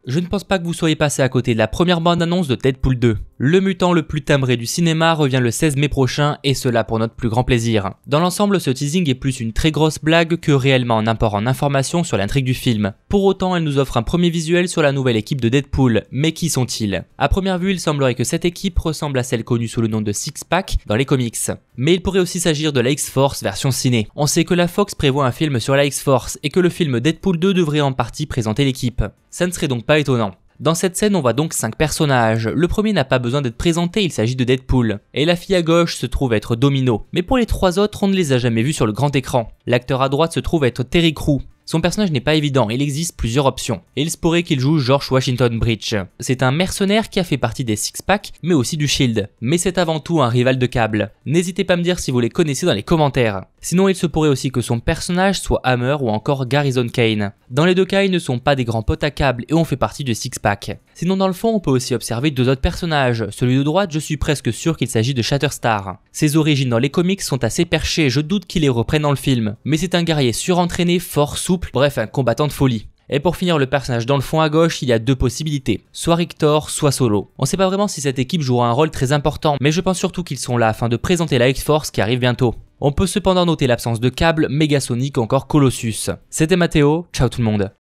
Je ne pense pas que vous soyez passé à côté de la première bande-annonce de Deadpool 2. Le mutant le plus timbré du cinéma revient le 16 mai prochain et cela pour notre plus grand plaisir. Dans l'ensemble, ce teasing est plus une très grosse blague que réellement un apport en information sur l'intrigue du film. Pour autant, elle nous offre un premier visuel sur la nouvelle équipe de Deadpool, mais qui sont-ils? À première vue, il semblerait que cette équipe ressemble à celle connue sous le nom de Six Pack dans les comics. Mais il pourrait aussi s'agir de la X-Force version ciné. On sait que la Fox prévoit un film sur la X-Force et que le film Deadpool 2 devrait en partie présenter l'équipe. Ça ne serait donc pas étonnant. Dans cette scène, on voit donc 5 personnages. Le premier n'a pas besoin d'être présenté, il s'agit de Deadpool. Et la fille à gauche se trouve être Domino. Mais pour les 3 autres, on ne les a jamais vus sur le grand écran. L'acteur à droite se trouve être Terry Crew. Son personnage n'est pas évident, il existe plusieurs options. Et il se pourrait qu'il joue George Washington Bridge. C'est un mercenaire qui a fait partie des Six Pack, mais aussi du Shield. Mais c'est avant tout un rival de câble. N'hésitez pas à me dire si vous les connaissez dans les commentaires. Sinon, il se pourrait aussi que son personnage soit Hammer ou encore Garrison Kane. Dans les deux cas, ils ne sont pas des grands potes à câble et on fait partie du Six Pack. Sinon, dans le fond, on peut aussi observer 2 autres personnages. Celui de droite, je suis presque sûr qu'il s'agit de Shatterstar. Ses origines dans les comics sont assez perchées, je doute qu'il les reprenne dans le film. Mais c'est un guerrier surentraîné, fort, souple, bref, un combattant de folie. Et pour finir le personnage dans le fond à gauche, il y a 2 possibilités, soit Rictor, soit Solo. On sait pas vraiment si cette équipe jouera un rôle très important, mais je pense surtout qu'ils sont là afin de présenter la X-Force qui arrive bientôt. On peut cependant noter l'absence de Cable, Megasonic ou encore Colossus. C'était Mathéo, ciao tout le monde.